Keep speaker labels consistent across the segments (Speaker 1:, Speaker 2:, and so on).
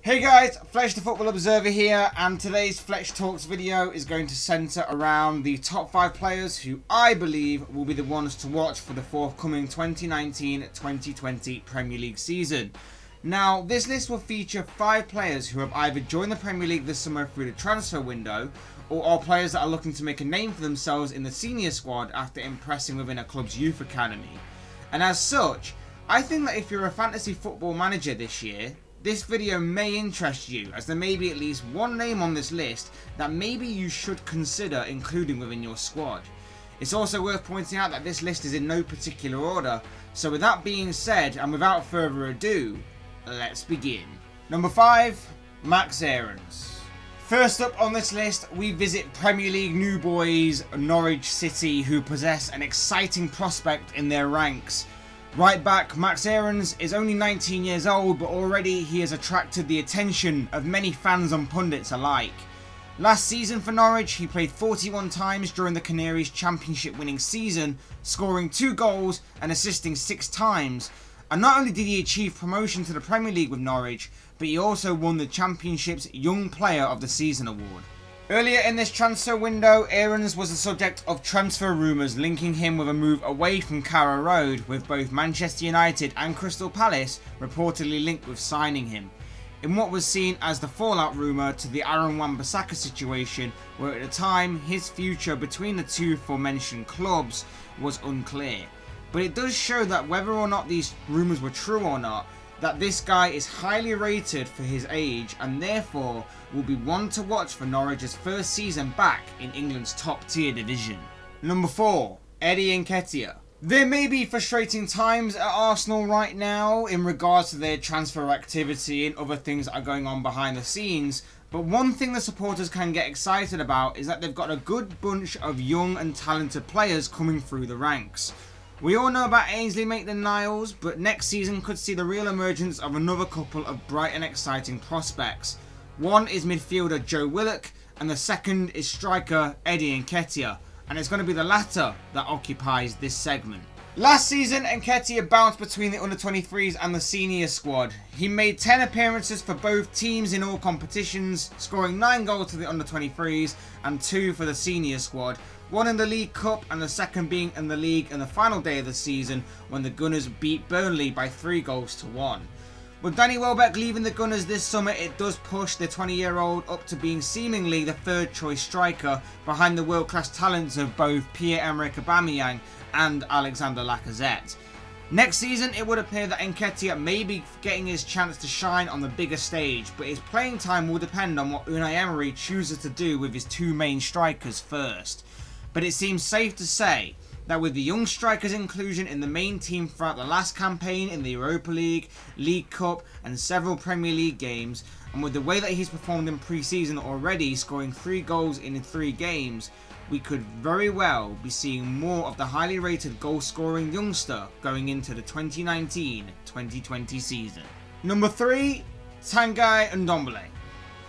Speaker 1: Hey guys, Fletch the Football Observer here, and today's Fletch Talks video is going to centre around the top 5 players who I believe will be the ones to watch for the forthcoming 2019-2020 Premier League season. Now, this list will feature 5 players who have either joined the Premier League this summer through the transfer window, or are players that are looking to make a name for themselves in the senior squad after impressing within a club's youth academy. And as such, I think that if you're a fantasy football manager this year, this video may interest you, as there may be at least one name on this list that maybe you should consider including within your squad. It's also worth pointing out that this list is in no particular order, so with that being said, and without further ado, let's begin. Number 5, Max Aarons. First up on this list, we visit Premier League new boys Norwich City, who possess an exciting prospect in their ranks. Right back, Max Aarons is only 19 years old, but already he has attracted the attention of many fans and pundits alike. Last season for Norwich, he played 41 times during the Canaries' championship winning season, scoring 2 goals and assisting 6 times. And not only did he achieve promotion to the Premier League with Norwich, but he also won the Championship's Young Player of the Season award. Earlier in this transfer window, Aarons was the subject of transfer rumours linking him with a move away from Carrow Road, with both Manchester United and Crystal Palace reportedly linked with signing him, in what was seen as the fallout rumour to the Aaron Wan-Bissaka situation, where at the time his future between the two aforementioned clubs was unclear. But it does show that whether or not these rumours were true or not, that this guy is highly rated for his age and therefore will be one to watch for Norwich's first season back in England's top tier division. Number 4, Eddie Nketiah. There may be frustrating times at Arsenal right now in regards to their transfer activity and other things that are going on behind the scenes, but one thing the supporters can get excited about is that they've got a good bunch of young and talented players coming through the ranks. We all know about Ainsley Maitland-Niles, but next season could see the real emergence of another couple of bright and exciting prospects. One is midfielder Joe Willock, and the second is striker Eddie Nketiah, and it's going to be the latter that occupies this segment. Last season, Nketiah bounced between the under-23s and the senior squad. He made 10 appearances for both teams in all competitions, scoring 9 goals for the under-23s and 2 for the senior squad. One in the League Cup and the second being in the league in the final day of the season when the Gunners beat Burnley by 3 goals to 1. With Danny Welbeck leaving the Gunners this summer, it does push the 20-year-old up to being seemingly the third choice striker behind the world-class talents of both Pierre-Emerick Aubameyang and Alexander Lacazette. Next season, it would appear that Nketiah may be getting his chance to shine on the bigger stage, but his playing time will depend on what Unai Emery chooses to do with his 2 main strikers first. But it seems safe to say that with the young striker's inclusion in the main team throughout the last campaign in the Europa League, League Cup and several Premier League games, and with the way that he's performed in pre-season already, scoring 3 goals in 3 games, we could very well be seeing more of the highly rated goal-scoring youngster going into the 2019-2020 season. Number 3, Tanguy Ndombele.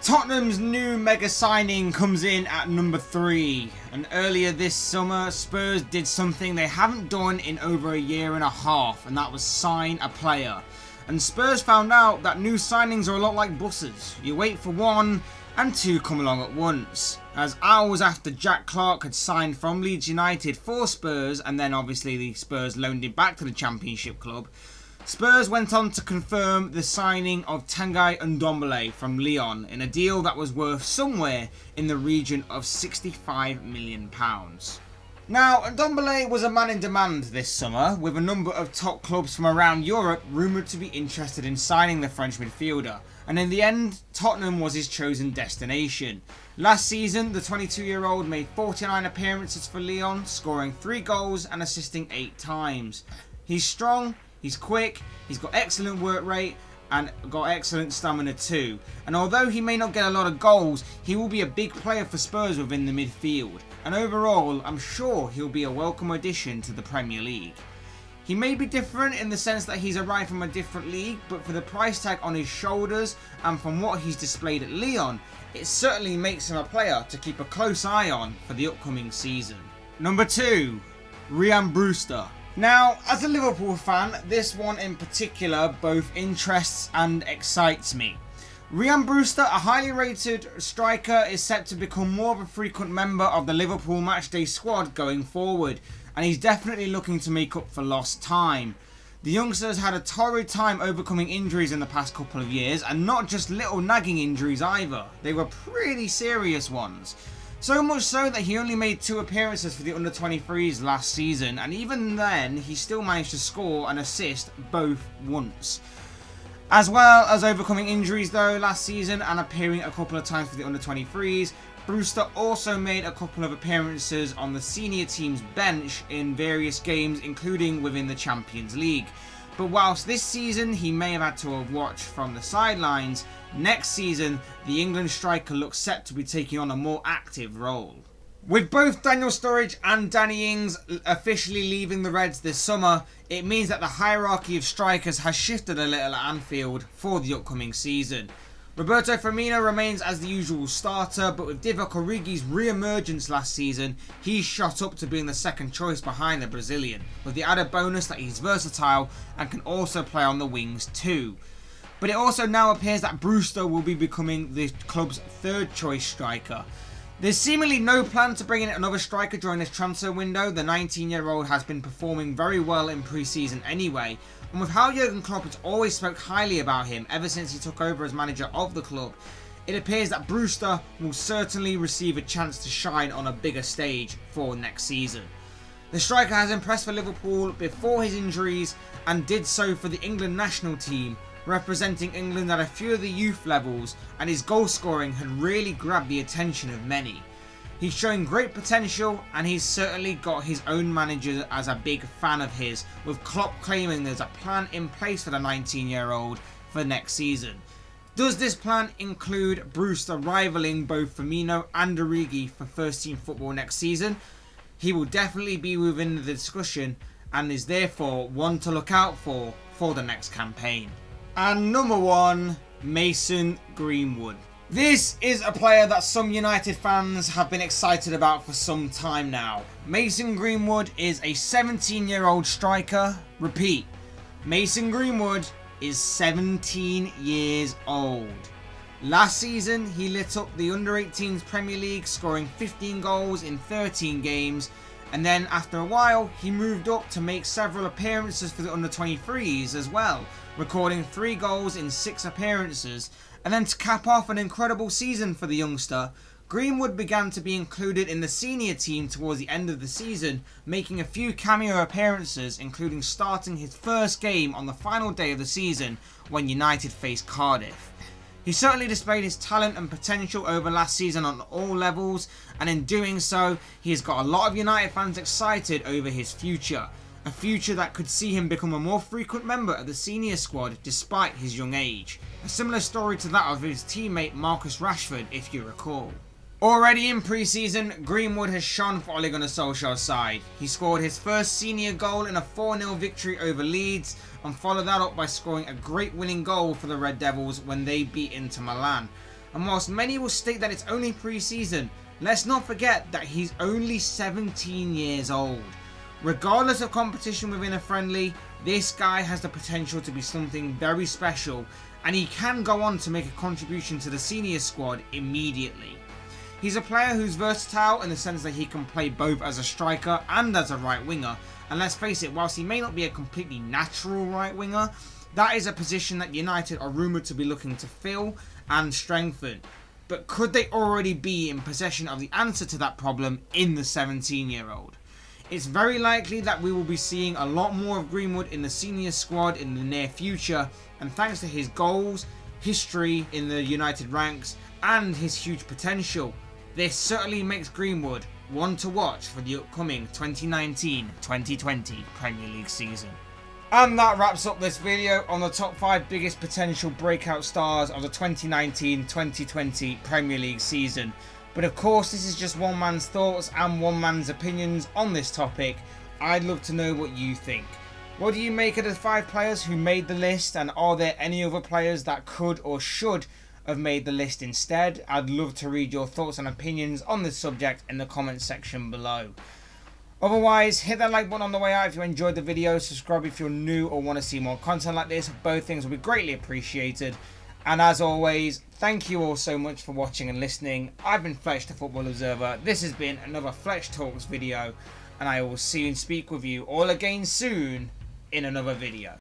Speaker 1: Tottenham's new mega signing comes in at number 3, and earlier this summer Spurs did something they haven't done in over a year and a half, and that was sign a player. And Spurs found out that new signings are a lot like buses. You wait for one and 2 come along at once. As hours after Jack Clarke had signed from Leeds United for Spurs, and then obviously the Spurs loaned him back to the Championship club, Spurs went on to confirm the signing of Tanguy Ndombele from Lyon in a deal that was worth somewhere in the region of £65 million. Now, Ndombele was a man in demand this summer, with a number of top clubs from around Europe rumoured to be interested in signing the French midfielder, and in the end, Tottenham was his chosen destination. Last season, the 22-year-old made 49 appearances for Lyon, scoring 3 goals and assisting 8 times. He's strong, he's quick, he's got excellent work rate and got excellent stamina too. And although he may not get a lot of goals, he will be a big player for Spurs within the midfield. And overall, I'm sure he'll be a welcome addition to the Premier League. He may be different in the sense that he's arrived from a different league, but for the price tag on his shoulders and from what he's displayed at Lyon, it certainly makes him a player to keep a close eye on for the upcoming season. Number 2, Ryan Brewster. Now, as a Liverpool fan, this one in particular both interests and excites me. Ryan Brewster, a highly rated striker, is set to become more of a frequent member of the Liverpool matchday squad going forward, and he's definitely looking to make up for lost time. The youngsters had a torrid time overcoming injuries in the past couple of years, and not just little nagging injuries either. They were pretty serious ones. So much so that he only made 2 appearances for the under-23s last season, and even then he still managed to score and assist both once. As well as overcoming injuries though last season and appearing a couple of times for the under-23s, Brewster also made a couple of appearances on the senior team's bench in various games, including within the Champions League. But whilst this season he may have had to have watched from the sidelines, next season the England striker looks set to be taking on a more active role. With both Daniel Sturridge and Danny Ings officially leaving the Reds this summer, it means that the hierarchy of strikers has shifted a little at Anfield for the upcoming season. Roberto Firmino remains as the usual starter, but with Divock Origi's re-emergence last season, he's shot up to being the second choice behind the Brazilian, with the added bonus that he's versatile and can also play on the wings too. But it also now appears that Brewster will be becoming the club's third choice striker. There's seemingly no plan to bring in another striker during this transfer window. The 19-year-old has been performing very well in pre-season anyway, and with how Jurgen Klopp has always spoke highly about him ever since he took over as manager of the club, it appears that Brewster will certainly receive a chance to shine on a bigger stage for next season. The striker has impressed for Liverpool before his injuries and did so for the England national team, representing England at a few of the youth levels, and his goal scoring had really grabbed the attention of many. He's showing great potential, and he's certainly got his own manager as a big fan of his, with Klopp claiming there's a plan in place for the 19-year-old for next season. Does this plan include Brewster rivaling both Firmino and Origi for first team football next season? He will definitely be within the discussion and is therefore one to look out for the next campaign. And number 1, Mason Greenwood. This is a player that some United fans have been excited about for some time now. Mason Greenwood is a 17-year-old striker. Repeat, Mason Greenwood is 17 years old. Last season, he lit up the under-18s Premier League, scoring 15 goals in 13 games. And then after a while, he moved up to make several appearances for the under-23s as well, recording 3 goals in 6 appearances. And then to cap off an incredible season for the youngster, Greenwood began to be included in the senior team towards the end of the season, making a few cameo appearances, including starting his first game on the final day of the season when United faced Cardiff. He certainly displayed his talent and potential over last season on all levels, and in doing so, he has got a lot of United fans excited over his future. A future that could see him become a more frequent member of the senior squad despite his young age. A similar story to that of his teammate Marcus Rashford, if you recall. Already in pre-season, Greenwood has shone for Ole Gunnar Solskjaer's side. He scored his first senior goal in a 4-0 victory over Leeds, and followed that up by scoring a great winning goal for the Red Devils when they beat Inter Milan. And whilst many will state that it's only pre-season, let's not forget that he's only 17 years old. Regardless of competition within a friendly, this guy has the potential to be something very special, and he can go on to make a contribution to the senior squad immediately. He's a player who's versatile in the sense that he can play both as a striker and as a right winger, and let's face it, whilst he may not be a completely natural right winger, that is a position that United are rumoured to be looking to fill and strengthen. But could they already be in possession of the answer to that problem in the 17-year-old? It's very likely that we will be seeing a lot more of Greenwood in the senior squad in the near future, and thanks to his goals, history in the United ranks, and his huge potential, this certainly makes Greenwood one to watch for the upcoming 2019-2020 Premier League season. And that wraps up this video on the top 5 biggest potential breakout stars of the 2019-2020 Premier League season. But of course, this is just one man's thoughts and one man's opinions on this topic. I'd love to know what you think. What do you make of the 5 players who made the list, and are there any other players that could or should have made the list instead? I'd love to read your thoughts and opinions on this subject in the comments section below. Otherwise, hit that like button on the way out if you enjoyed the video, subscribe if you're new or want to see more content like this. Both things will be greatly appreciated. And as always, thank you all so much for watching and listening. I've been Fletch, the Football Observer. This has been another Fletch Talks video, and I will see and speak with you all again soon in another video.